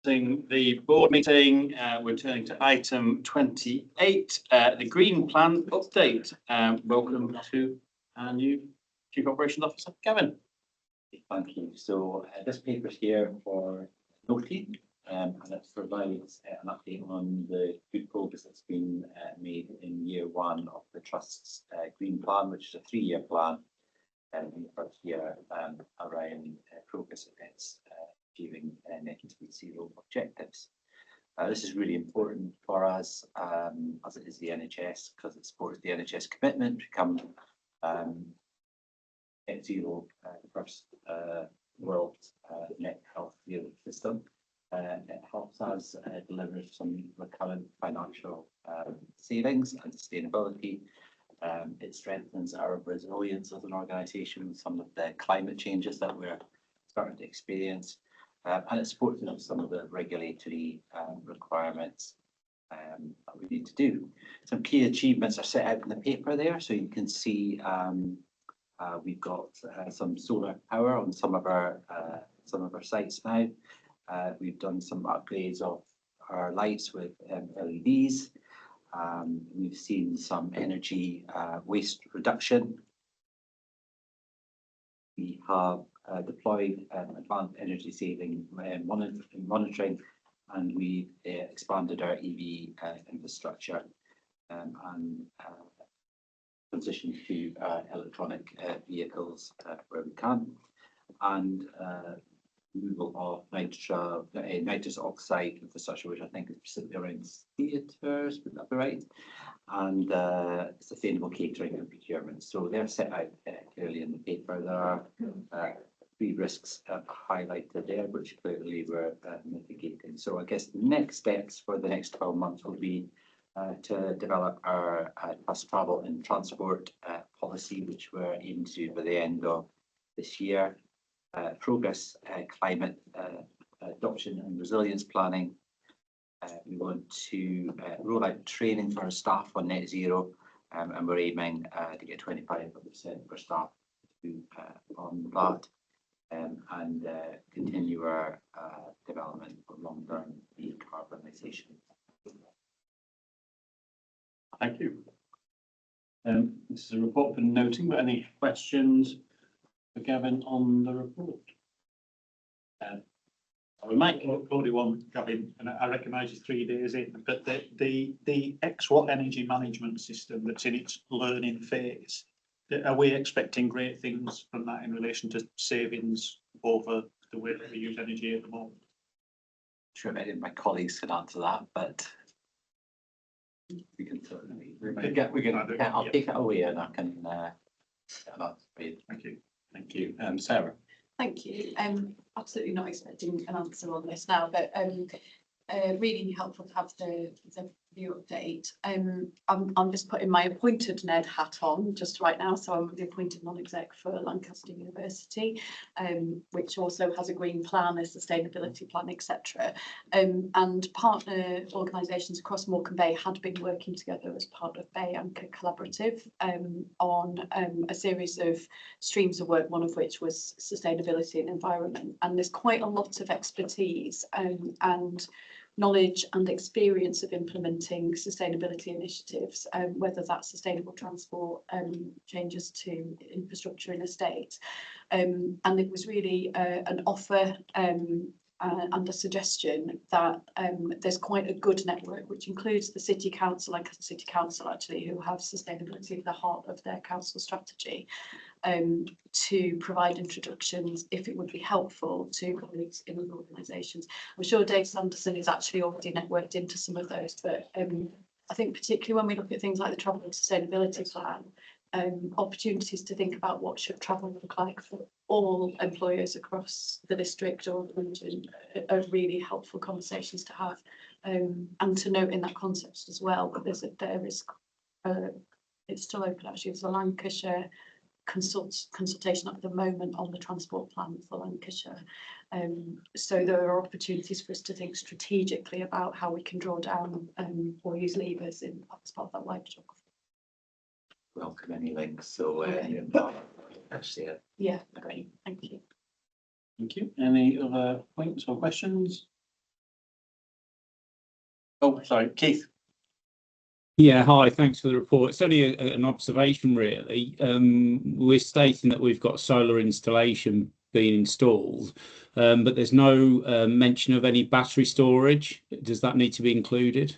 The board meeting. We're turning to item 28, the Green Plan update. Welcome to our new Chief Operations Officer, Gavin. Thank you. So this paper is here for noting, and it provides an update on the good progress that's been made in year one of the Trust's Green Plan, which is a 3-year plan. In the first year, around progress against achieving net zero objectives. This is really important for us, as it is the NHS, because it supports the NHS commitment to become net zero, the first world net health zero system. It helps us deliver some recurrent financial savings and sustainability. It strengthens our resilience as an organisation with some of the climate changes that we're starting to experience, and it supports some of the regulatory requirements that we need to do. Some key achievements are set out in the paper there, so you can see we've got some solar power on some of our sites now. We've done some upgrades of our lights with LEDs. We've seen some energy waste reduction. We have deployed advanced energy saving monitoring, and we expanded our EV infrastructure and transitioned to electronic vehicles where we can, and removal of nitrous oxide infrastructure, which I think is specifically around theatres, would that be right? And sustainable catering and procurement. So they're set out clearly in the paper. There are 3 risks highlighted there, which clearly we're mitigating. So I guess the next steps for the next 12 months will be to develop our bus travel and transport policy, which we're aiming to do by the end of this year. Progress climate adoption and resilience planning. We want to roll out training for our staff on net zero, and we're aiming to get 25% for staff to on that, and continue our development for long-term decarbonisation. Thank you. This is a report for noting, but any questions for Gavin on the report? We might only one, Gavin, and I recognise you 3 days in, but the XWatt energy management system that's in its learning phase, are we expecting great things from that in relation to savings over the way that we use energy at the moment? Sure, maybe my colleagues can answer that, but we can certainly. I'll take it away and I can. Thank you. Thank you. Sarah. Thank you. Absolutely not expecting an answer on this now, but really helpful to have the view update. I'm just putting my appointed NED hat on just right now, so I'm the appointed non-exec for Lancaster University, which also has a green plan, a sustainability plan, etc. And partner organisations across Morecambe Bay had been working together as part of Bay Anchor Collaborative on a series of streams of work, one of which was sustainability and environment. And there's quite a lot of expertise and knowledge and experience of implementing sustainability initiatives, whether that's sustainable transport, changes to infrastructure in estates. And it was really an offer and a suggestion that there's quite a good network, which includes the City Council, Lancaster City Council actually, who have sustainability at the heart of their council strategy, to provide introductions if it would be helpful to colleagues in other organisations. I'm sure Dave Sanderson is actually already networked into some of those, but I think particularly when we look at things like the travel and sustainability plan, opportunities to think about what should travel look like for all employers across the district or the region are really helpful conversations to have, and to note in that context as well that it's still open actually. There's a Lancashire consultation at the moment on the transport plan for Lancashire, so there are opportunities for us to think strategically about how we can draw down or use levers in as part of that wider geography. Welcome any links, so yeah, great, thank you. Thank you. Any other points or questions? Oh, sorry, Keith. Yeah, hi, thanks for the report. It's only an observation, really. We're stating that we've got solar installation being installed, but there's no mention of any battery storage. Does that need to be included?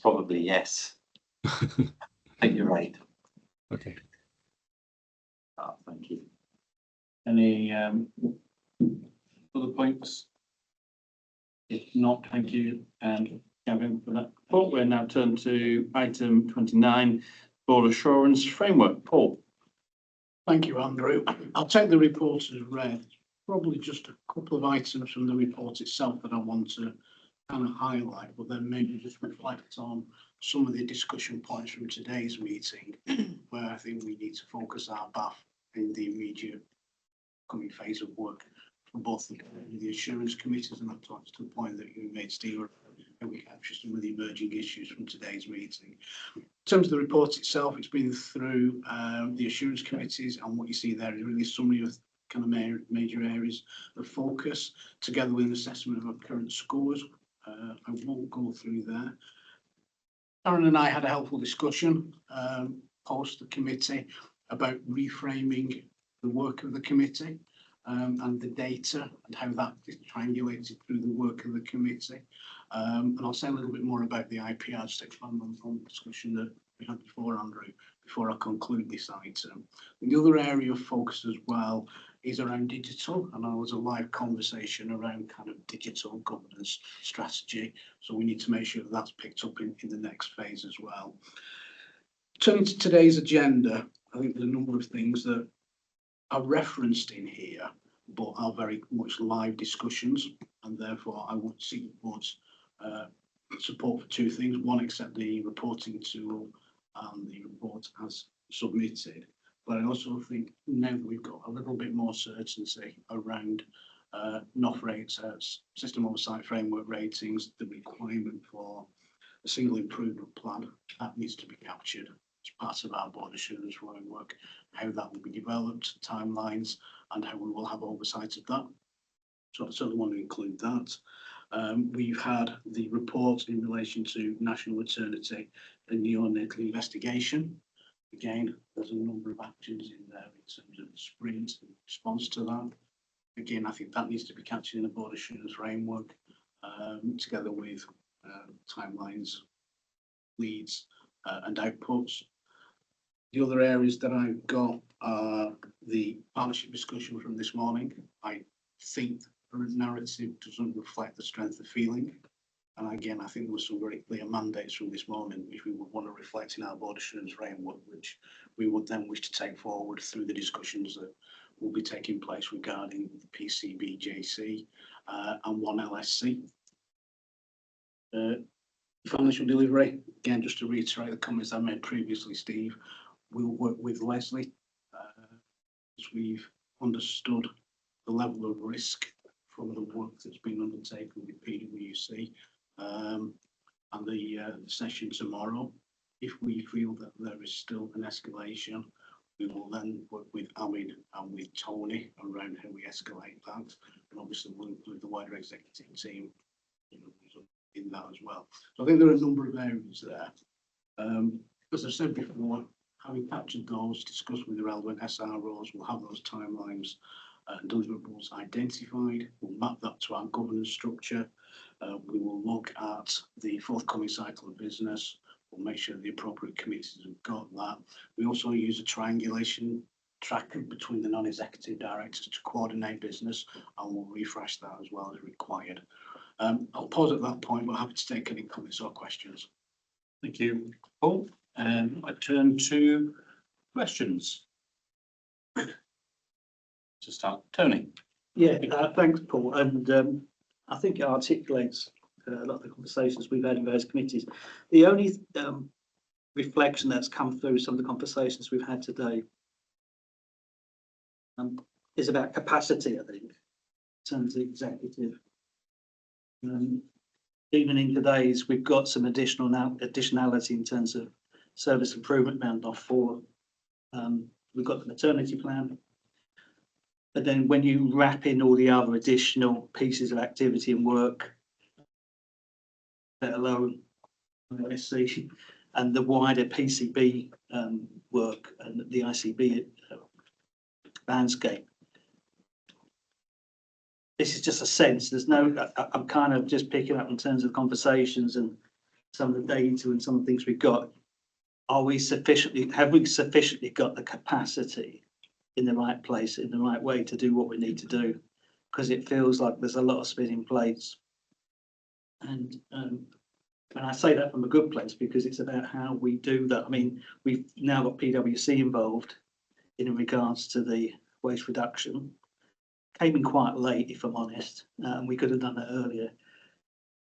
Probably yes. I think you're right. Okay. Thank you. Any other points? If not, thank you, and Gavin, for that report. We're now turn to item 29, board assurance framework. Paul. Thank you, Andrew. I'll take the report as read. Probably just a couple of items from the report itself that I want to kind of highlight, but then maybe just reflect on some of the discussion points from today's meeting, where I think we need to focus our BAF in the immediate coming phase of work for both the assurance committees, and that talks to the point that you made, Steve, and we capture some of the emerging issues from today's meeting. In terms of the report itself, it's been through the assurance committees, and what you see there is really a summary of kind of major areas of focus, together with an assessment of our current scores. I won't go through there. Aaron and I had a helpful discussion post the committee about reframing the work of the committee and the data and how that is triangulated through the work of the committee. And I'll say a little bit more about the IPR to expand on the discussion that we had before, Andrew, before I conclude this item. And the other area of focus as well is around digital, and there was a live conversation around kind of digital governance strategy. So we need to make sure that that's picked up in the next phase as well. Turning to today's agenda, I think there's a number of things that are referenced in here, but are very much live discussions, and therefore I would seek the board's support for two things. One, accept the reporting tool and the report as submitted. But I also think now that we've got a little bit more certainty around NOF rates, system oversight framework ratings, the requirement for a single improvement plan, that needs to be captured as part of our board assurance framework, how that will be developed, timelines, and how we will have oversight of that. So I certainly want to include that. We've had the report in relation to national maternity and neonatal investigation. Again, there's a number of actions in there in terms of the sprint in response to that. Again, I think that needs to be captured in the board assurance framework, together with timelines, leads, and outputs. The other areas that I've got are the partnership discussion from this morning. I think the narrative doesn't reflect the strength of feeling. And again, I think there were some very clear mandates from this morning, which we would want to reflect in our board assurance framework, which we would then wish to take forward through the discussions that will be taking place regarding the PCB JC and one LSC. Financial delivery, again, just to reiterate the comments I made previously, Steve, we'll work with Leslie as we've understood the level of risk from the work that's been undertaken with PwC. And the session tomorrow, if we feel that there is still an escalation, we will then work with Amin and with Tony around how we escalate that. And obviously we'll include the wider executive team in that as well. So I think there are a number of areas there. As I said before, having captured those, discussed with the relevant SROs, we'll have those timelines and deliverables identified. We'll map that to our governance structure. We will look at the forthcoming cycle of business. We'll make sure the appropriate committees have got that. We also use a triangulation tracker between the non-executive directors to coordinate business, and we'll refresh that as well as required. I'll pause at that point, but happy to take any comments or questions. Thank you, Paul. And I turn to questions. To start, Tony. Yeah, thanks, Paul. And I think it articulates a lot of the conversations we've had in various committees. The only reflection that's come through some of the conversations we've had today is about capacity, I think, in terms of the executive. Even in today's, we've got some additionality in terms of service improvement round off for. We've got the maternity plan. But then when you wrap in all the other additional pieces of activity and work let alone SC, and the wider PCB work and the ICB landscape. This is just a sense. There's no. I'm kind of just picking up in terms of conversations and some of the data and some of the things we've got. Have we sufficiently got the capacity in the right place, in the right way to do what we need to do? Because it feels like there's a lot of spinning plates. And I say that from a good place because it's about how we do that. I mean, we've now got PwC involved in regards to the waste reduction. Came in quite late, if I'm honest, and we could have done that earlier.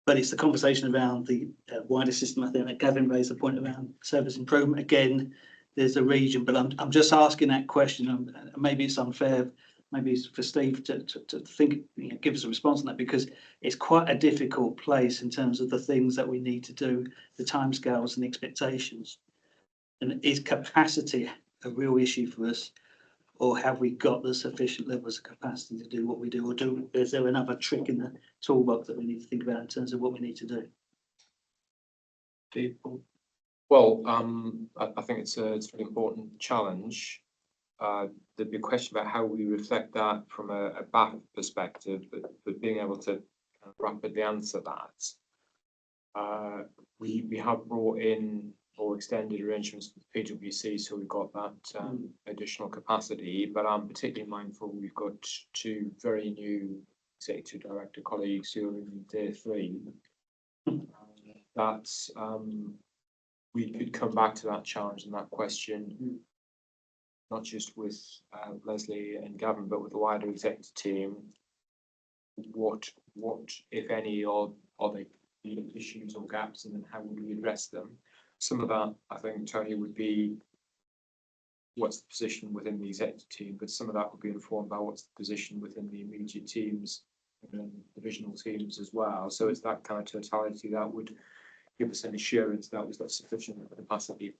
But it's the conversation around the wider system. I think that Gavin raised the point around service improvement. Again, there's a region, but I'm just asking that question. And maybe it's unfair. Maybe it's for Steve to think, give us a response on that, because it's quite a difficult place in terms of the things that we need to do, the timescales and the expectations. And is capacity a real issue for us? Or have we got the sufficient levels of capacity to do what we do? Or is there another trick in the toolbox that we need to think about in terms of what we need to do? People. Well, I think it's a really important challenge. There'd be a question about how we reflect that from a BAF perspective, but being able to rapidly answer that. We have brought in or extended arrangements with PwC, so we've got that additional capacity, but I'm particularly mindful we've got two very new executive director colleagues who are in day 3. That we could come back to that challenge and that question, not just with Leslie and Gavin, but with the wider executive team. What if any, are the issues or gaps, and then how would we address them? Some of that, I think, Tony, would be what's the position within the executive team, but some of that would be informed by what's the position within the immediate teams and divisional teams as well. So it's that kind of totality that would give us an assurance that we've got sufficient capacity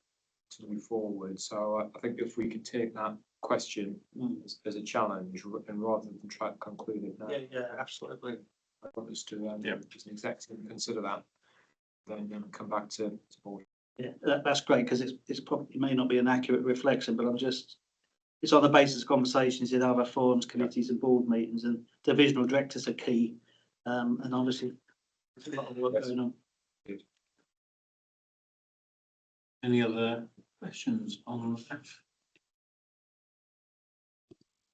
to move forward. So I think if we could take that question as a challenge, and rather than try to conclude it now, Yeah, absolutely. I want us to, as an executive, consider that, then come back to board. Yeah, that's great, because it's probably, it may not be an accurate reflection, but it's on the basis of conversations in other forums, committees and board meetings, and divisional directors are key. And obviously there's a lot of work going on. Any other questions on that?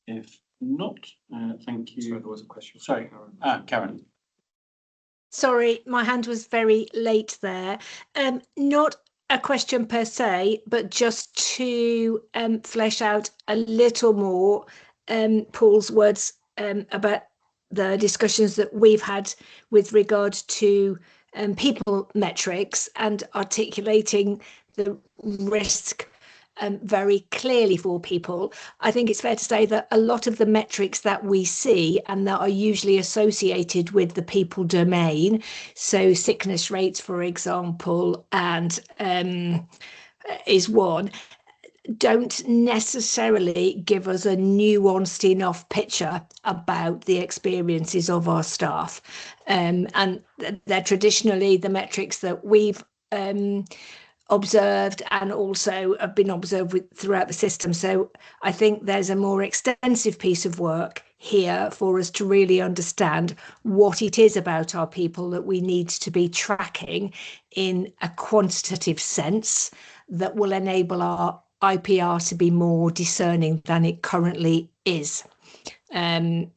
If not, thank you. Sorry, there was a question. Sorry, Karen. Sorry, my hand was very late there. Not a question per se, but just to flesh out a little more Paul's words about the discussions that we've had with regard to people metrics and articulating the risk very clearly for people. I think it's fair to say that a lot of the metrics that we see and that are usually associated with the people domain, so sickness rates, for example, and is one, don't necessarily give us a nuanced enough picture about the experiences of our staff. And they're traditionally the metrics that we've observed and also have been observed throughout the system. So I think there's a more extensive piece of work here for us to really understand what it is about our people that we need to be tracking in a quantitative sense that will enable our IPR to be more discerning than it currently is. And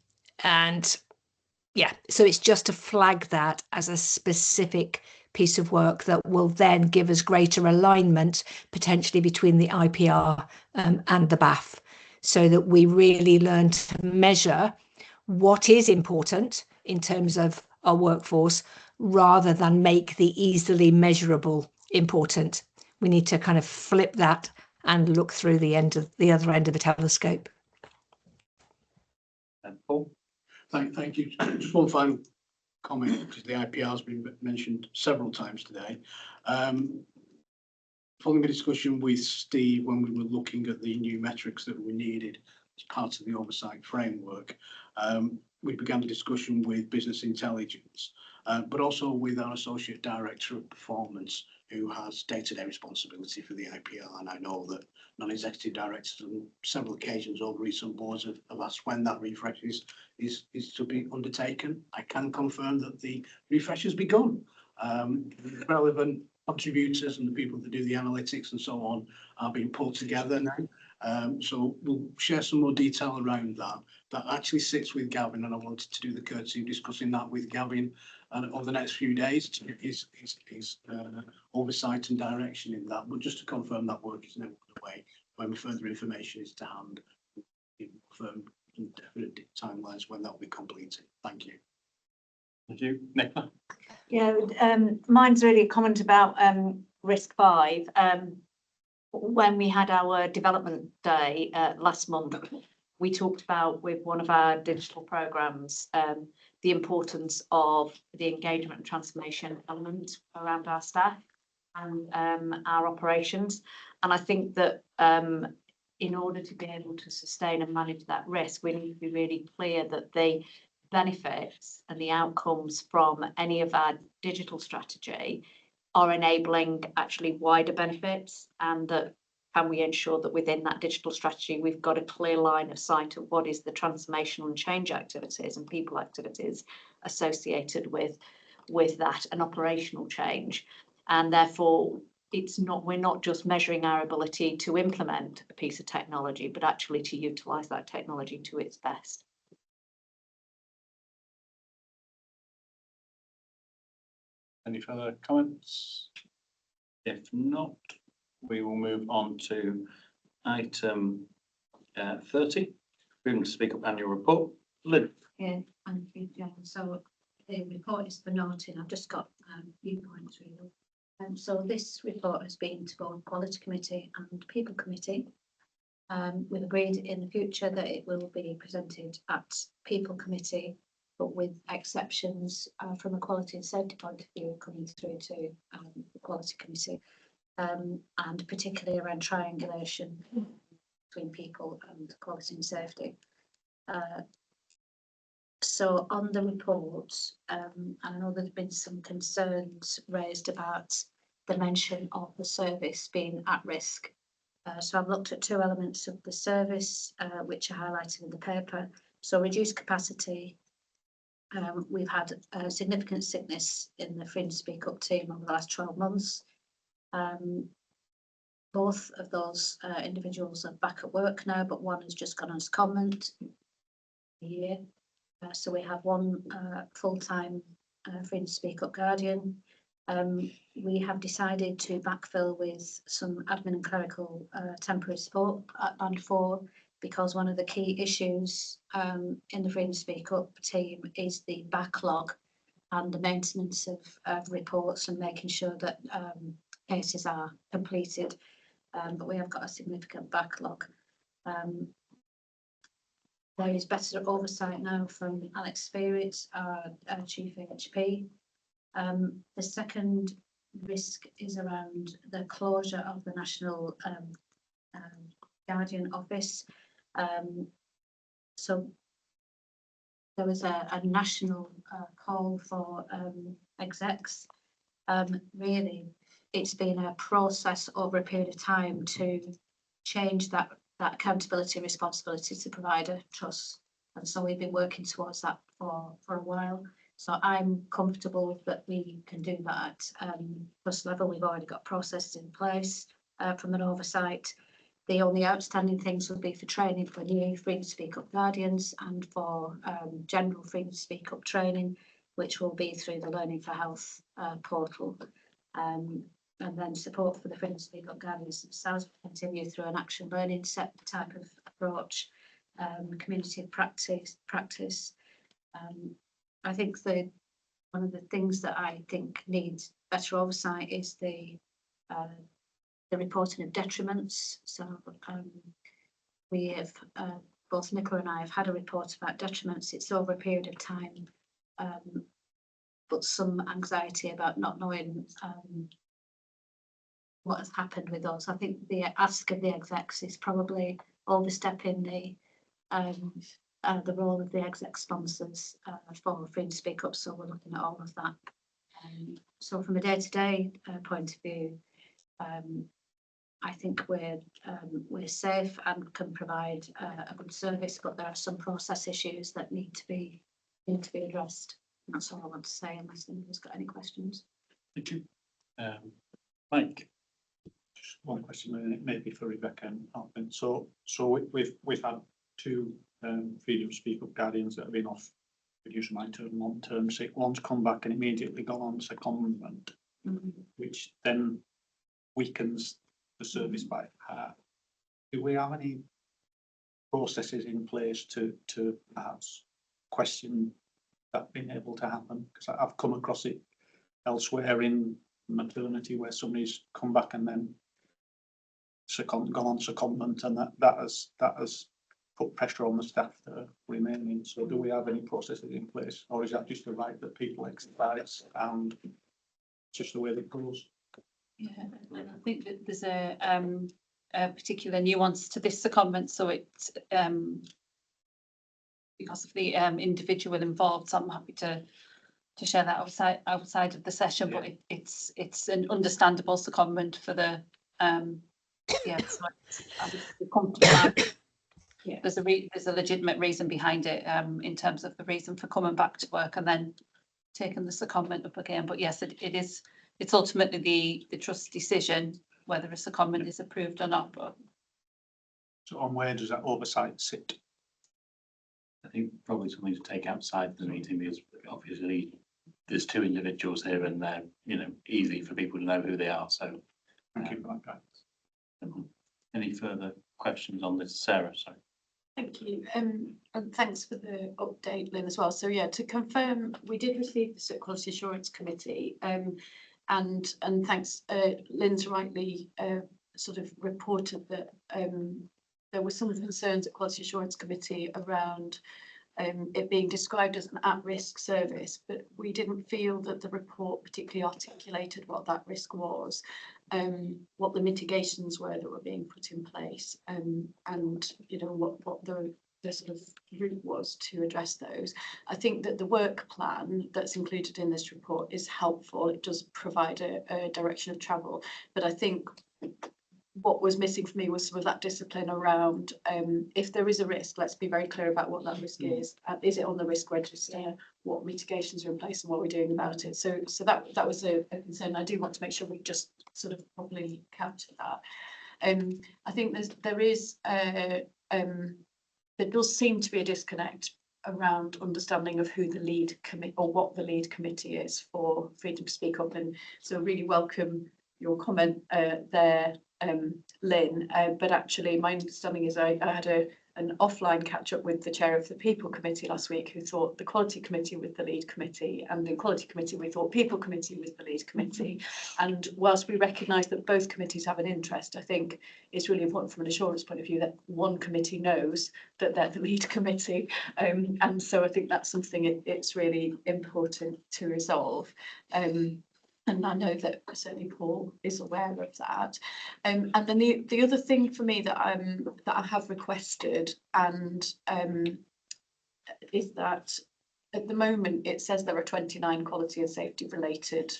yeah, so it's just to flag that as a specific piece of work that will then give us greater alignment potentially between the IPR and the BAF, so that we really learn to measure what is important in terms of our workforce rather than make the easily measurable important. We need to kind of flip that and look through the other end of the telescope. And Paul? Thank you. Just one final comment, because the IPR has been mentioned several times today. Following a discussion with Steve when we were looking at the new metrics that we needed as part of the oversight framework, we began a discussion with business intelligence but also with our Associate Director of Performance, who has day-to-day responsibility for the IPR. And I know that non-executive directors on several occasions over recent boards have asked when that refresh is to be undertaken. I can confirm that the refresh has begun. The relevant contributors and the people that do the analytics and so on are being pulled together now. So we'll share some more detail around that. That actually sits with Gavin, and I wanted to do the courtesy of discussing that with Gavin over the next few days to get his oversight and direction in that. But just to confirm that work is now underway. When further information is to hand, we'll confirm some definite timelines when that will be completed. Thank you. Thank you, Nicola. Yeah, mine's really a comment about risk 5. When we had our development day last month, we talked about with one of our digital programs the importance of the engagement and transformation element around our staff and our operations. And I think that in order to be able to sustain and manage that risk, we need to be really clear that the benefits and the outcomes from any of our digital strategy are enabling actually wider benefits, and that can we ensure that within that digital strategy we've got a clear line of sight of what is the transformational and change activities and people activities associated with that and operational change. And therefore we're not just measuring our ability to implement a piece of technology, but actually to utilise that technology to its best. Any further comments? If not, we will move on to item 30, freedom to speak up annual report. Lynn. Yeah, and so the report is for noting. I've just got viewpoints really. So this report has been to both Quality Committee and People Committee. We've agreed in the future that it will be presented at People Committee, but with exceptions from a quality and safety point of view coming through to the Quality Committee, and particularly around triangulation between people and quality and safety. So on the report, I know there's been some concerns raised about the mention of the service being at risk. So I've looked at 2 elements of the service, which are highlighted in the paper. So reduced capacity. We've had significant sickness in the Freedom to Speak Up team over the last 12 months. Both of those individuals are back at work now, but one has just gone on secondment a year. So we have one full-time Freedom to Speak Up guardian. We have decided to backfill with some admin and clerical temporary support at Band 4, because one of the key issues in the Freedom to Speak Up team is the backlog and the maintenance of reports and making sure that cases are completed. But we have got a significant backlog. There is better oversight now from Alex Spirits, our Chief HP. The second risk is around the closure of the National Guardian Office. So there was a national call for execs. Really, it's been a process over a period of time to change that accountability and responsibility to provider trust. And so we've been working towards that for a while. So I'm comfortable that we can do that at trust level. We've already got processes in place from an oversight. The only outstanding things would be for training for new Freedom to Speak Up guardians and for general Freedom to Speak Up training, which will be through the Learning for Health portal. And then support for the Freedom to Speak Up guardians themselves continue through an action learning set type of approach, community practice. I think one of the things that I think needs better oversight is the reporting of detriments. So we have both Nicola and I have had a report about detriments. It's over a period of time, but some anxiety about not knowing what has happened with those. I think the ask of the execs is probably overstepping the role of the exec sponsors for Freedom to Speak Up, so we're looking at all of that. So from a day-to-day point of view, I think we're safe and can provide a good service, but there are some process issues that need to be addressed. And that's all I want to say, unless anyone's got any questions. Thank you. Mike, just one question, maybe for Rebecca and Alvin. So we've had two Freedom to Speak Up guardians that have been off, reducing my term, long-term sick. One's come back and immediately gone on secondment, which then weakens the service by half. Do we have any processes in place to perhaps question that being able to happen? Because I've come across it elsewhere in maternity where somebody's come back and then gone on secondment, and that has put pressure on the staff that are remaining. So do we have any processes in place, or is that just a right that people exercise and just the way that it goes? Yeah, and I think that there's a particular nuance to this secondment, so it's because of the individual involved, so I'm happy to share that outside of the session, but it's an understandable secondment for the so I'm comfortable. Yeah. There's a legitimate reason behind it in terms of the reason for coming back to work and then taking the secondment up again. But yes, it's ultimately the trust's decision whether a secondment is approved or not. But So on where does that oversight sit? I think probably something to take outside the meeting, because obviously there's two individuals here and they're, easy for people to know who they are. So Thank you for that, guys. Any further questions on this, Sarah? Sorry. Thank you, and thanks for the update, Lynn, as well. So yeah, to confirm, we did receive this at Quality Assurance Committee, and thanks, Lynn's rightly sort of reported that there were some concerns at Quality Assurance Committee around it being described as an at-risk service, but we didn't feel that the report particularly articulated what that risk was, what the mitigations were that were being put in place, and what the sort of route was to address those. I think that the work plan that's included in this report is helpful. It does provide a direction of travel, but I think what was missing for me was some of that discipline around if there is a risk, let's be very clear about what that risk is. Is it on the risk register? What mitigations are in place and what we're doing about it? So that was a concern. I do want to make sure we just sort of properly capture that. I think there does seem to be a disconnect around understanding of who the lead committee or what the lead committee is for Freedom to Speak Up, and so really welcome your comment there, Lynn, but actually my understanding is I had an offline catch up with the chair of the People Committee last week, who thought the Quality Committee was the lead committee, and in Quality Committee we thought People Committee was the lead committee. And whilst we recognise that both committees have an interest, I think it's really important from an assurance point of view that one committee knows that they're the lead committee, and so I think that's something it's really important to resolve. And I know that certainly Paul is aware of that. And then the other thing for me that I have requested is that at the moment it says there are 29 quality and safety related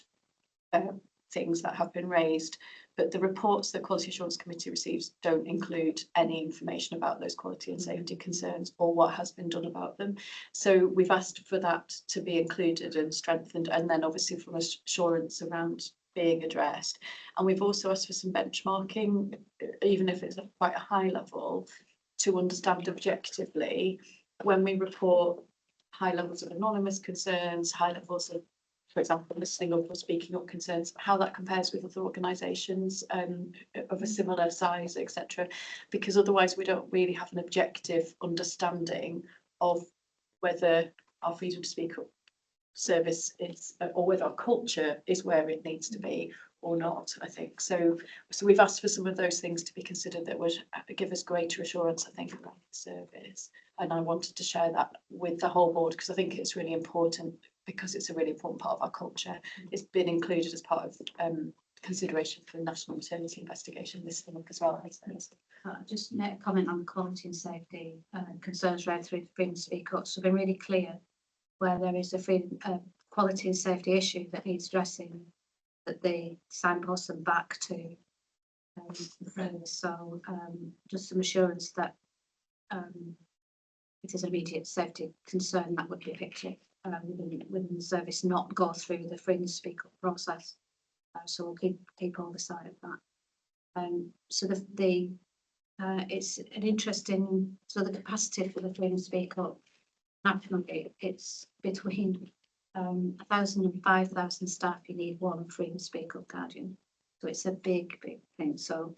things that have been raised, but the reports that Quality Assurance Committee receives don't include any information about those quality and safety concerns or what has been done about them. So we've asked for that to be included and strengthened, and then obviously from assurance around being addressed. And we've also asked for some benchmarking, even if it's at quite a high level, to understand objectively when we report high levels of anonymous concerns, high levels of, for example, listening up or speaking up concerns, how that compares with other organisations of a similar size, etc. Because otherwise we don't really have an objective understanding of whether our Freedom to Speak Up service is, or whether our culture is where it needs to be or not, I think. So we've asked for some of those things to be considered that would give us greater assurance, I think, about the service. And I wanted to share that with the whole board because I think it's really important, because it's a really important part of our culture. It's been included as part of consideration for national maternity investigation this month as well. Just make a comment on quality and safety concerns right through the freedom to speak up. So been really clear where there is a quality and safety issue that needs addressing, that they signpost them back to so just some assurance that if there's an immediate safety concern, that would be picked up within the service, not go through the freedom to speak up process. So we'll keep oversight of that. So it's an interesting, so the capacity for the freedom to speak up nationally, it's between 1,000 and 5,000 staff. You need one freedom to speak up guardian. So it's a big thing. So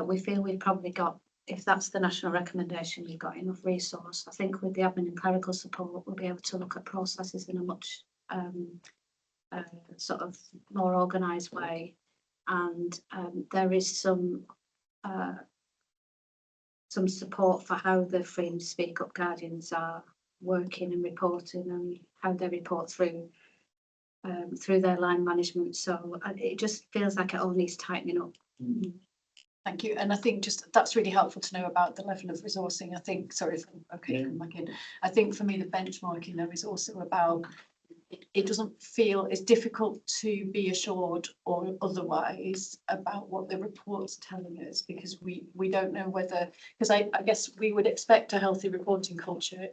we feel we've probably got, if that's the national recommendation, we've got enough resource. I think with the admin and clerical support, we'll be able to look at processes in a much sort of more organised way. And there is some support for how the freedom to speak up guardians are working and reporting, and how they report through their line management. So it just feels like it all needs tightening up. Thank you. And I think just that's really helpful to know about the level of resourcing. I think, sorry if I'm okay, come back in. I think for me, the benchmarking though is also about, it doesn't feel, it's difficult to be assured or otherwise about what the report's telling us, because we don't know whether, because I guess we would expect a healthy reporting culture.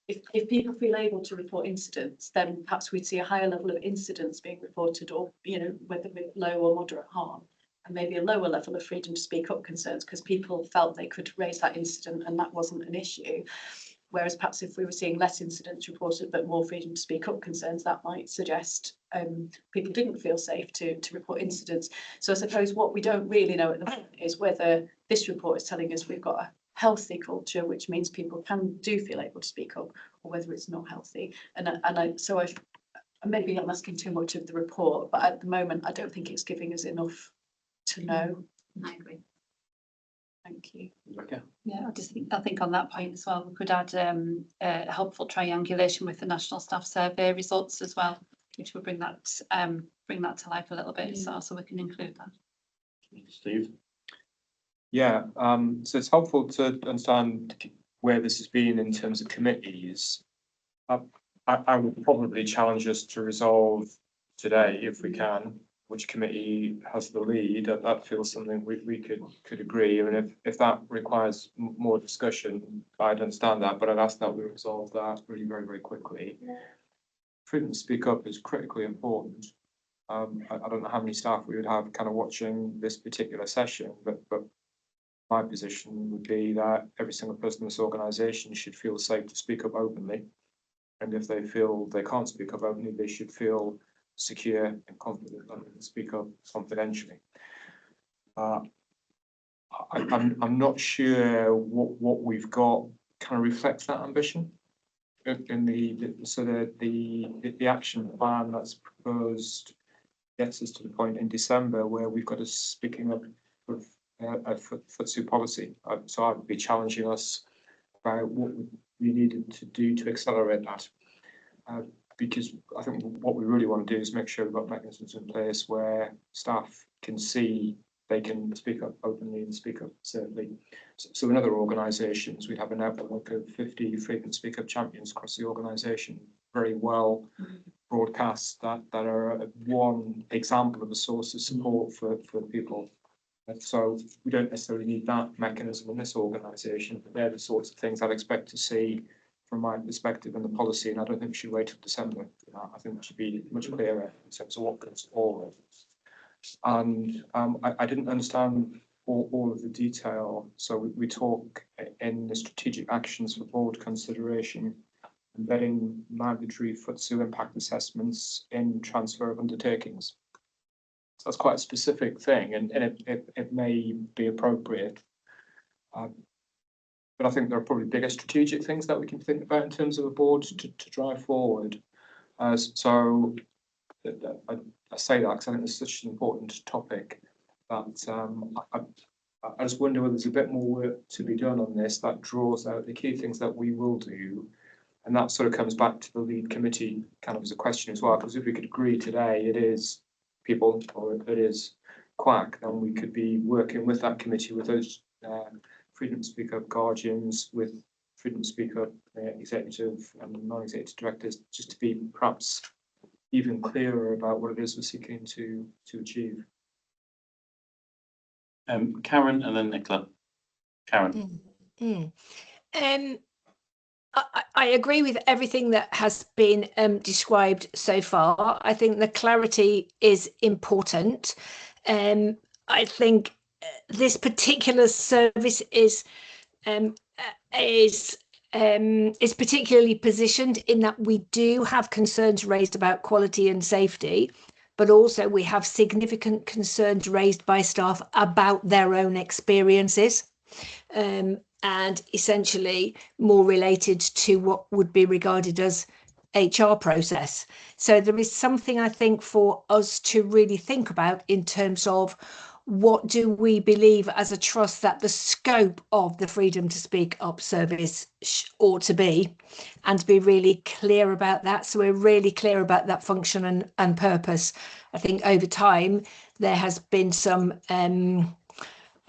If people feel able to report incidents, then perhaps we'd see a higher level of incidents being reported, or, you know, whether with low or moderate harm, and maybe a lower level of freedom to speak up concerns because people felt they could raise that incident and that wasn't an issue. Whereas perhaps if we were seeing less incidents reported but more freedom to speak up concerns, that might suggest people didn't feel safe to report incidents. So I suppose what we don't really know at the moment is whether this report is telling us we've got a healthy culture, which means people do feel able to speak up, or whether it's not healthy. So maybe I'm asking too much of the report, but at the moment I don't think it's giving us enough to know. I agree. Thank you. Yeah, I think on that point as well, we could add a helpful triangulation with the National Staff Survey results as well, which will bring that to life a little bit, so we can include that. Steve? Yeah, so it's helpful to understand where this has been in terms of committees. I would probably challenge us to resolve today, if we can, which committee has the lead. That feels something we could agree. I mean, if that requires more discussion, I'd understand that, but I'd ask that we resolve that really very, very quickly. Freedom to speak up is critically important. I don't know how many staff we would have kind of watching this particular session, but my position would be that every single person in this organisation should feel safe to speak up openly. And if they feel they can't speak up openly, they should feel secure and confident that they can speak up confidentially. I'm not sure what we've got kind of reflects that ambition in the action plan that's proposed gets us to the point in December where we've got a speaking up of a FTSE policy. So I would be challenging us about what we needed to do to accelerate that. Because I think what we really want to do is make sure we've got mechanisms in place where staff can see they can speak up openly and speak up safely. So in other organisations, we have a network of 50 freedom to speak up champions across the organisation, very well broadcast that are one example of a source of support for people. So we don't necessarily need that mechanism in this organisation, but they're the sorts of things I'd expect to see from my perspective in the policy, and I don't think we should wait till December. I think it should be much clearer in terms of what goes forward. And I didn't understand all of the detail. So we talk in the strategic actions for board consideration, embedding mandatory FTSE impact assessments in transfer of undertakings. So that's quite a specific thing, and it may be appropriate. But I think there are probably bigger strategic things that we can think about in terms of a board to drive forward. So I say that because I think it's such an important topic that I just wonder whether there's a bit more work to be done on this that draws out the key things that we will do. And that sort of comes back to the lead committee kind of as a question as well, because if we could agree today, it is people or it is quack, then we could be working with that committee, with those freedom to speak up guardians, with freedom to speak up executive and non-executive directors, just to be perhaps even clearer about what it is we're seeking to achieve. Karen and then Nicola. Karen. I agree with everything that has been described so far. I think the clarity is important. I think this particular service is particularly positioned in that we do have concerns raised about quality and safety, but also we have significant concerns raised by staff about their own experiences. And essentially more related to what would be regarded as HR process. So there is something, I think, for us to really think about in terms of what do we believe as a trust that the scope of the Freedom to Speak Up service ought to be, and to be really clear about that. So we're really clear about that function and purpose. I think over time there has been some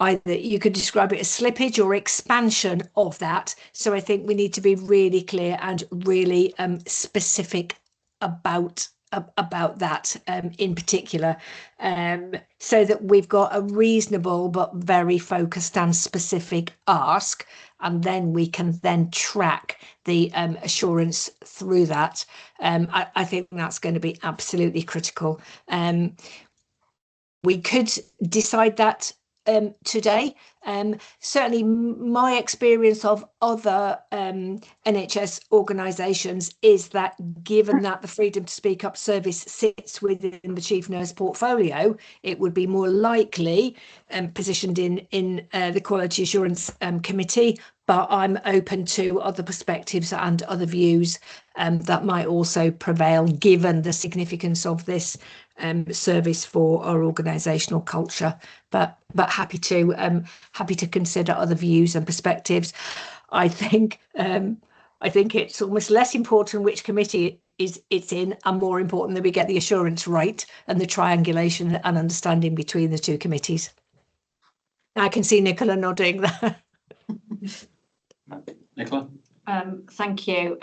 either you could describe it as slippage or expansion of that. So I think we need to be really clear and really specific about that in particular, so that we've got a reasonable but very focused and specific ask, and then we can then track the assurance through that. I think that's going to be absolutely critical. We could decide that today. Certainly my experience of other NHS organisations is that given that the Freedom to Speak Up service sits within the Chief Nurse portfolio, it would be more likely positioned in the Quality Assurance Committee, but I'm open to other perspectives and other views that might also prevail given the significance of this service for our organisational culture. But happy to consider other views and perspectives. I think it's almost less important which committee it's in, and more important that we get the assurance right and the triangulation and understanding between the two committees. I can see Nicola nodding there. Nicola? Thank you.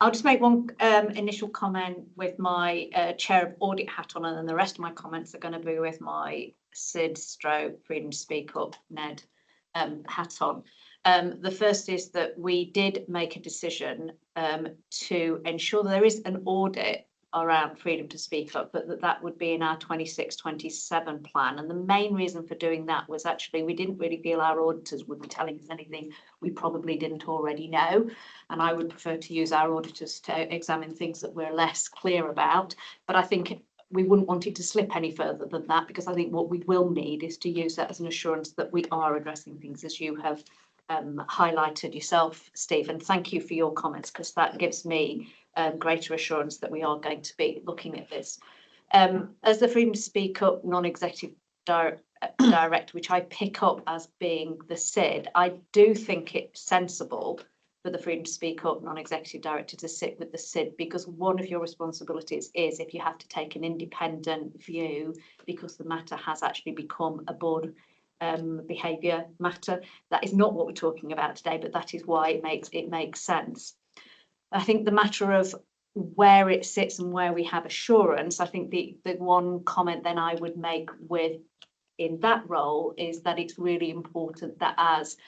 I'll just make one initial comment with my chair of audit hat on, and then the rest of my comments are going to be with my SID / Freedom to Speak Up NED hat on. The first is that we did make a decision to ensure there is an audit around Freedom to Speak Up, but that would be in our 26-27 plan. And the main reason for doing that was actually we didn't really feel our auditors would be telling us anything we probably didn't already know. And I would prefer to use our auditors to examine things that we're less clear about. But I think we wouldn't want it to slip any further than that, because I think what we will need is to use that as an assurance that we are addressing things as you have highlighted yourself, Stephen. Thank you for your comments, because that gives me greater assurance that we are going to be looking at this. As the Freedom to Speak Up non-executive director, which I pick up as being the SID, I do think it's sensible for the Freedom to Speak Up non-executive director to sit with the SID, because one of your responsibilities is if you have to take an independent view because the matter has actually become a board behaviour matter. That is not what we're talking about today, but that is why it makes sense. I think the matter of where it sits and where we have assurance, I think the one comment then I would make with in that role is that it's really important that as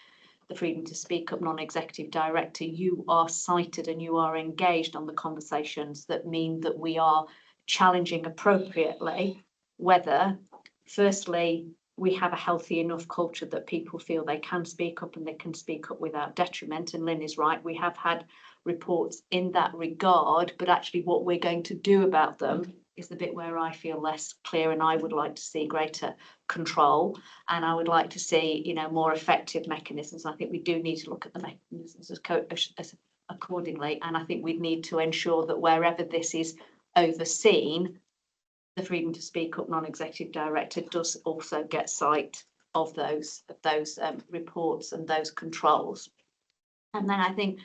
the Freedom to Speak Up non-executive director, you are cited and you are engaged on the conversations that mean that we are challenging appropriately whether, firstly, we have a healthy enough culture that people feel they can speak up and they can speak up without detriment. And Lynn is right, we have had reports in that regard, but actually what we're going to do about them is the bit where I feel less clear, and I would like to see greater control, and I would like to see, more effective mechanisms. I think we do need to look at the mechanisms as accordingly, and I think we need to ensure that wherever this is overseen, the Freedom to Speak Up non-executive director does also get sight of those reports and those controls. And then I think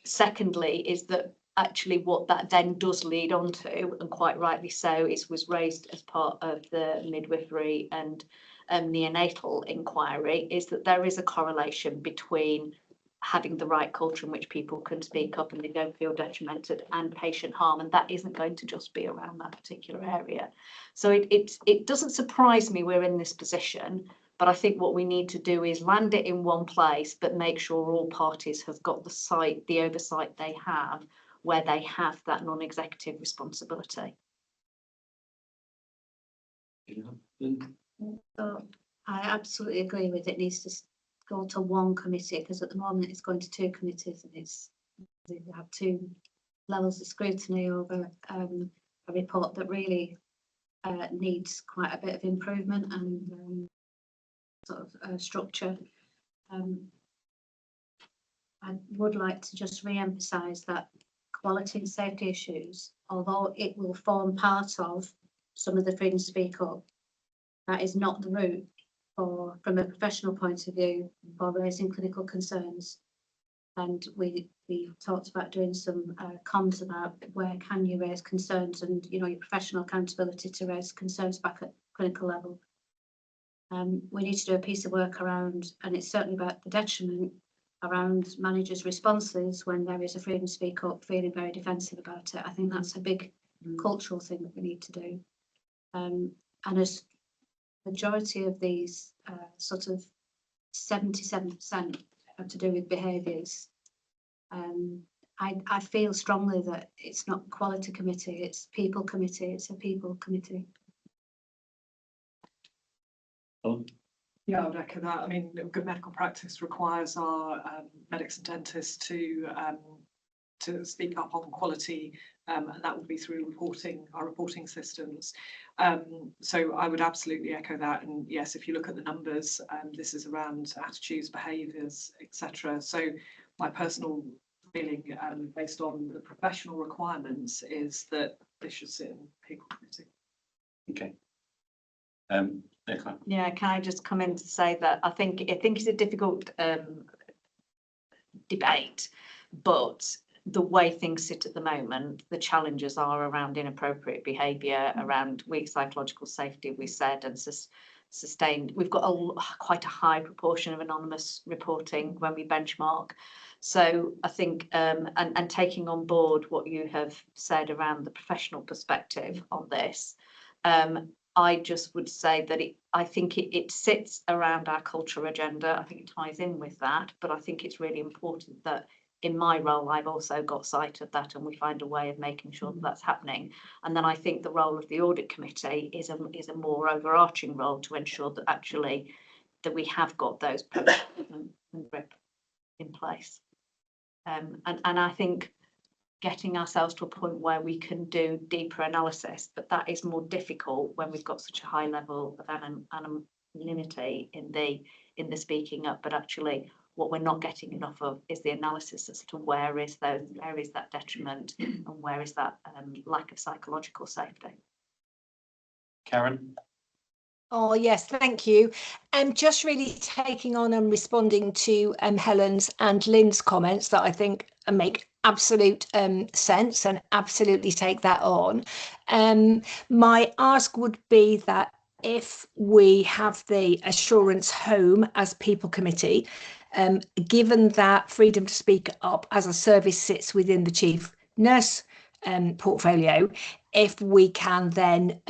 secondly is that actually what that then does lead on to, and quite rightly so, was raised as part of the midwifery and neonatal inquiry, is that there is a correlation between having the right culture in which people can speak up and they don't feel detrimented, and patient harm, and that isn't going to just be around that particular area. So it doesn't surprise me we're in this position, but I think what we need to do is land it in one place, but make sure all parties have got the oversight they have, where they have that non-executive responsibility. So I absolutely agree with it needs to go to one committee, because at the moment it's going to two committees and we have two levels of scrutiny over a report that really needs quite a bit of improvement and sort of structure. I would like to just re-emphasise that quality and safety issues, although it will form part of some of the freedom to speak up, that is not the route from a professional point of view for raising clinical concerns. And we talked about doing some comms about where can you raise concerns, and your professional accountability to raise concerns back at clinical level. We need to do a piece of work around, and it's certainly about the detriment around managers' responses when there is a freedom to speak up, feeling very defensive about it. I think that's a big cultural thing that we need to do. And as majority of these sort of 77% have to do with behaviours, I feel strongly that it's not quality committee, it's people committee, it's a people committee. Yeah, I would echo that. I mean, good medical practice requires our medics and dentists to speak up on quality, and that would be through our reporting systems. So I would absolutely echo that. And yes, if you look at the numbers, this is around attitudes, behaviours, etc. So my personal feeling, based on the professional requirements, is that this should sit in people committee. Okay. Yeah, can I just come in to say that I think it's a difficult debate, but the way things sit at the moment, the challenges are around inappropriate behaviour, around weak psychological safety, we said, and sustained. We've got quite a high proportion of anonymous reporting when we benchmark. So I think, and taking on board what you have said around the professional perspective on this, I just would say that I think it sits around our culture agenda. I think it ties in with that, but I think it's really important that in my role, I've also got sight of that, and we find a way of making sure that that's happening. And then I think the role of the audit committee is a more overarching role to ensure that actually that we have got those and grip in place. And I think getting ourselves to a point where we can do deeper analysis, but that is more difficult when we've got such a high level of anonymity in the speaking up. But actually, what we're not getting enough of is the analysis as to where is that detriment and where is that lack of psychological safety. Karen? Oh, yes, thank you. Just really taking on and responding to Helen's and Lynn's comments that I think make absolute sense, and absolutely take that on. My ask would be that if we have the Assurance Home as people committee, given that freedom to speak up as a service sits within the chief nurse portfolio, if we can then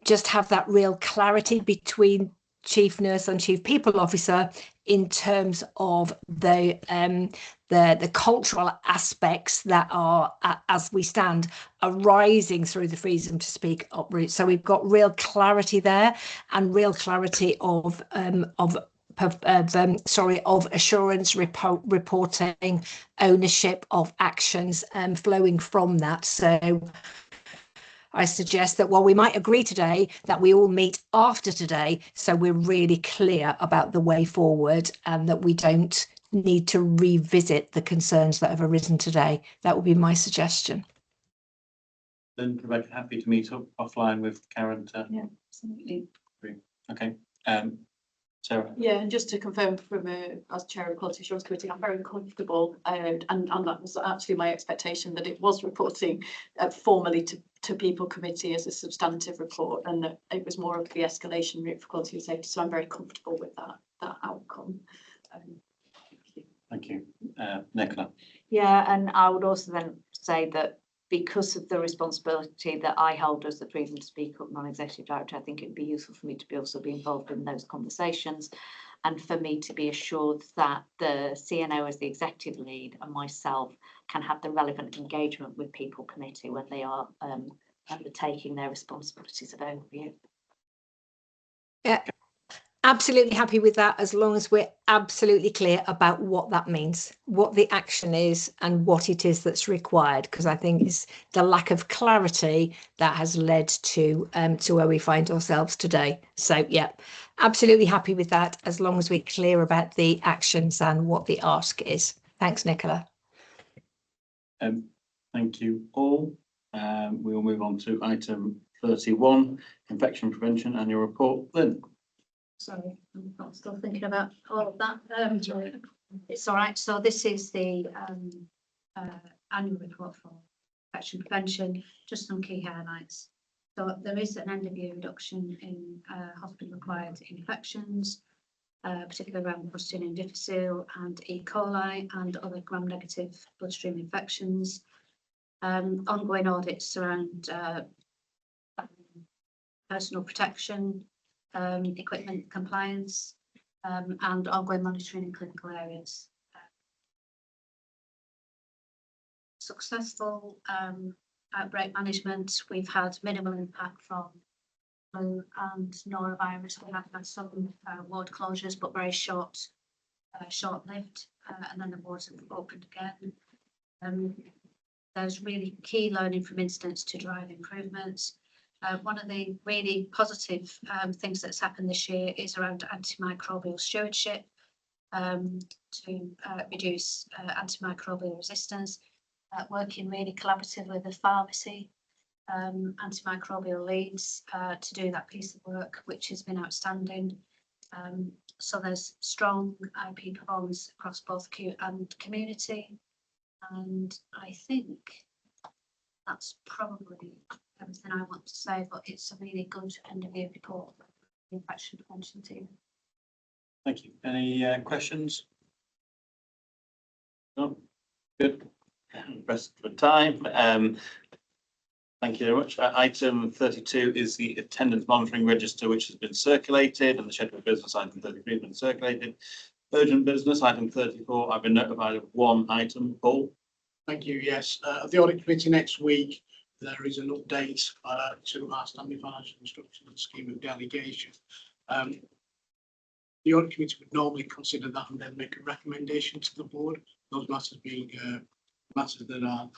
just have that real clarity between chief nurse and chief people officer in terms of the cultural aspects that are, as we stand, arising through the freedom to speak up route. So we've got real clarity there, and real clarity of assurance reporting, ownership of actions flowing from that. So I suggest that while we might agree today, that we all meet after today, so we're really clear about the way forward, and that we don't need to revisit the concerns that have arisen today. That would be my suggestion. Then Rebecca, happy to meet up offline with Karen. Yeah, absolutely. Okay. Sarah? Yeah, and just to confirm from as chair of the Quality Assurance Committee, I'm very comfortable and that was actually my expectation that it was reporting formally to People Committee as a substantive report and that it was more of the escalation route for quality and safety. So I'm very comfortable with that outcome. Thank you. Nicola? Yeah, and I would also then say that because of the responsibility that I hold as the Freedom to Speak Up non-executive director, I think it'd be useful for me to also be involved in those conversations and for me to be assured that the CNO as the executive lead and myself can have the relevant engagement with People Committee when they are undertaking their responsibilities of overview. Yeah, absolutely happy with that, as long as we're absolutely clear about what that means, what the action is and what it is that's required, because I think it's the lack of clarity that has led to where we find ourselves today. So yeah, absolutely happy with that, as long as we're clear about the actions and what the ask is. Thanks, Nicola. Thank you all. We will move on to item 31, infection prevention annual report. Lynn? Sorry, I'm still thinking about all of that. It's all right. So this is the annual report for infection prevention, just some key highlights. So there is an end of year reduction in hospital-acquired infections, particularly around Clostridium difficile and E. coli and other gram-negative bloodstream infections. Ongoing audits around personal protection, equipment compliance, and ongoing monitoring in clinical areas. Successful outbreak management. We've had minimal impact from flu and norovirus. We have had some ward closures, but very short-lived, and then the wards have opened again. There's really key learning from incidents to drive improvements. One of the really positive things that's happened this year is around antimicrobial stewardship to reduce antimicrobial resistance, working really collaboratively with the pharmacy, antimicrobial leads to do that piece of work, which has been outstanding. So there's strong IP performance across both acute and community. And I think that's probably everything I want to say, but it's a really good end of year report for the infection prevention team. Thank you. Any questions? No? Good. Rest of the time. Thank you very much. Item 32 is the attendance monitoring register, which has been circulated, and the schedule of business item 33 has been circulated. Urgent business item 34. I've been notified of one item. Paul? Thank you. Yes, at the audit committee next week, there is an update to our standing financial instruction and scheme of delegation. The audit committee would normally consider that and then make a recommendation to the board. Those matters being matters that are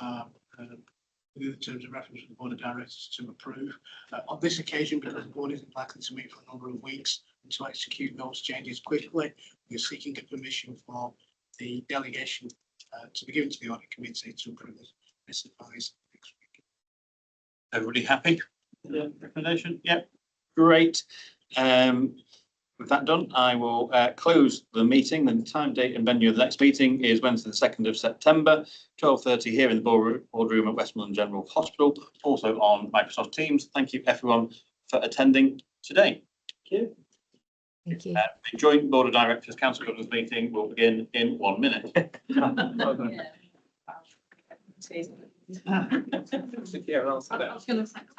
within the terms of reference for the board of directors to approve. On this occasion, because the board isn't likely to meet for a number of weeks and to execute those changes quickly, we're seeking a permission for the delegation to be given to the audit committee to approve this advice next week. Everybody happy with the recommendation? Yep. Great. With that done, I will close the meeting. The time, date and venue of the next meeting is Wednesday, the 2nd of September, 12:30 here in the boardroom at Westmoreland General Hospital, also on Microsoft Teams. Thank you everyone for attending today. Thank you. Thank you. The joint board of directors council governance meeting will begin in 1 minute. Yeah. I was going to say.